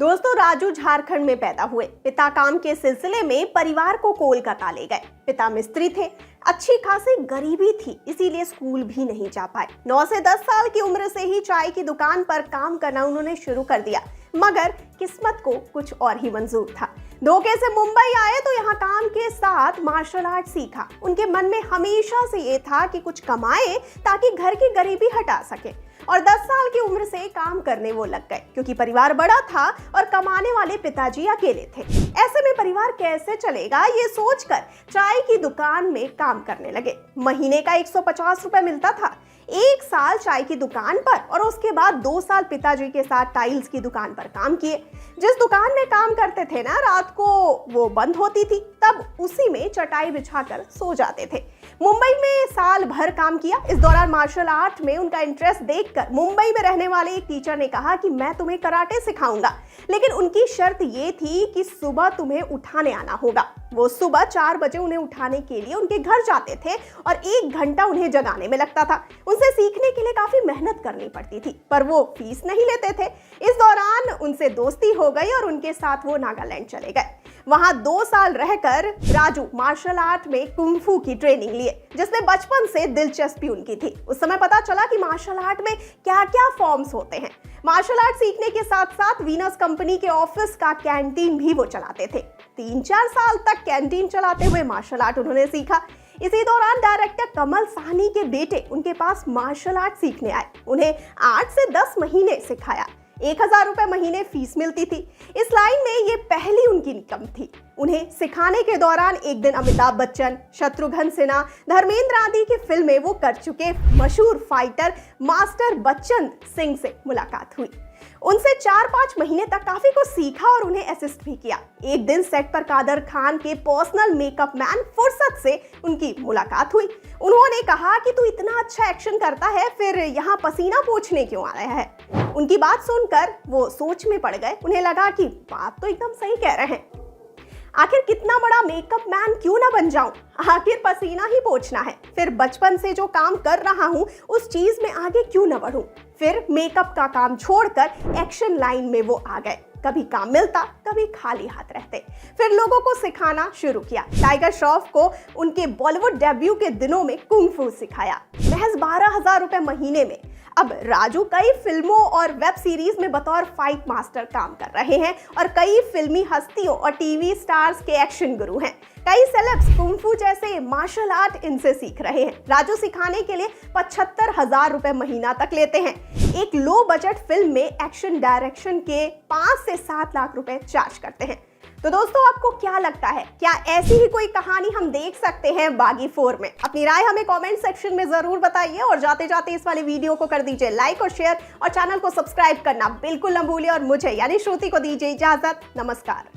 दोस्तों, राजू झारखंड में पैदा हुए। पिता काम के सिलसिले में परिवार को कोलकाता ले गए। पिता मिस्त्री थे, अच्छी खासी गरीबी थी, इसीलिए स्कूल भी नहीं जा पाए। 9 से 10 साल की उम्र से ही चाय की दुकान पर काम करना उन्होंने शुरू कर दिया, मगर किस्मत को कुछ और ही मंजूर था। धोखे से मुंबई आए तो यहाँ काम के साथ मार्शल आर्ट सीखा। उनके मन में हमेशा से ये था कि कुछ कमाए ताकि घर की गरीबी हटा सके, और 10 साल की उम्र से काम करने वो लग गए, क्योंकि परिवार बड़ा था और कमाने वाले पिताजी अकेले थे। ऐसे में परिवार कैसे चलेगा, ये सोचकर चाय की दुकान में काम करने लगे। महीने का 150 रुपए मिलता था। 1 साल चाय की दुकान पर और उसके बाद 2 साल पिताजी के साथ टाइल्स की दुकान पर काम किए। जिस दुकान में काम करते थे ना, रात को वो बंद होती थी, तब उसी में चटाई बिछाकर सो जाते थे। मुंबई में साल भर काम किया। इस दौरान मार्शल आर्ट में उनका इंटरेस्ट देखकर मुंबई में रहने वाले एक टीचर ने कहा कि मैं तुम्हें कराटे सिखाऊंगा, लेकिन उनकी शर्त ये थी कि सुबह तुम्हें उठाने आना होगा। वो सुबह 4 बजे उन्हें उठाने के लिए उनके घर जाते थे और 1 घंटा उन्हें जगाने में लगता था। उनसे सीखने के लिए काफी मेहनत करनी पड़ती थी, पर वो फीस नहीं लेते थे। इस दौरान उनसे दोस्ती हो गई और उनके साथ वो नागालैंड चले गए। वहां 2 साल रहकर राजू मार्शल आर्ट में कुंफू की ट्रेनिंग लिए, जिसमें बचपन से दिलचस्पी उनकी थी। उस समय पता चला कि मार्शल आर्ट में क्या क्या फॉर्म्स होते हैं। मार्शल आर्ट सीखने के साथ साथ वीनस कंपनी के ऑफिस का कैंटीन भी वो चलाते थे। 3-4 साल तक कैंटीन चलाते हुए मार्शल आर्ट उन्होंने सीखा। इसी दौरान डायरेक्टर कमल साहनी के बेटे उनके पास मार्शल आर्ट सीखने आए। उन्हें 8 से 10 महीने सिखाया। 1000 रुपए महीने फीस मिलती थी। इस लाइन में ये पहली उनकी इनकम थी। उन्हें सिखाने के दौरान एक दिन अमिताभ बच्चन, शत्रुघ्न सिन्हा, धर्मेंद्र आदि की फिल्में वो कर चुके मशहूर फाइटर मास्टर बच्चन सिंह से मुलाकात हुई। उनसे 4-5 महीने तक काफी कुछ सीखा और उन्हें असिस्ट भी किया। एक दिन सेट पर कादर खान के पर्सनल मेकअप मैन फुर्सत से उनकी मुलाकात हुई। उन्होंने कहा कि तू इतना अच्छा एक्शन करता है, फिर यहाँ पसीना पोंछने क्यों आया है। उनकी बात सुनकर वो सोच में पड़ गए। उन्हें लगा कि बात तो एकदम सही कह रहे हैं। आखिर कितना बड़ा मेकअप मैन क्यों ना बन जाऊं, आखिर पसीना ही पोंछना है। फिर बचपन से जो काम कर रहा हूं उस चीज में आगे क्यों ना बढ़ूं। फिर मेकअप का काम छोड़कर एक्शन लाइन में वो आ गए। कभी काम मिलता, कभी खाली हाथ रहते। फिर लोगों को सिखाना शुरू किया। टाइगर श्रॉफ को उनके बॉलीवुड डेब्यू के दिनों में कुंफू सिखाया, महज 12,000 रुपए महीने में। अब राजू कई फिल्मों और वेब सीरीज में बतौर फाइट मास्टर काम कर रहे हैं और कई फिल्मी हस्तियों और टीवी स्टार्स के एक्शन गुरु हैं। कई सेलेब्स कुंफू जैसे मार्शल आर्ट इनसे सीख रहे हैं। राजू सिखाने के लिए 75,000 रुपए महीना तक लेते हैं। एक लो बजट फिल्म में एक्शन डायरेक्शन के 5 से 7 लाख रुपए चार्ज करते हैं। तो दोस्तों, आपको क्या लगता है, क्या ऐसी ही कोई कहानी हम देख सकते हैं बागी 4 में? अपनी राय हमें कमेंट सेक्शन में जरूर बताइए और जाते जाते इस वाले वीडियो को कर दीजिए लाइक और शेयर और चैनल को सब्सक्राइब करना बिल्कुल न भूलिए। और मुझे यानी श्रुति को दीजिए इजाजत। नमस्कार।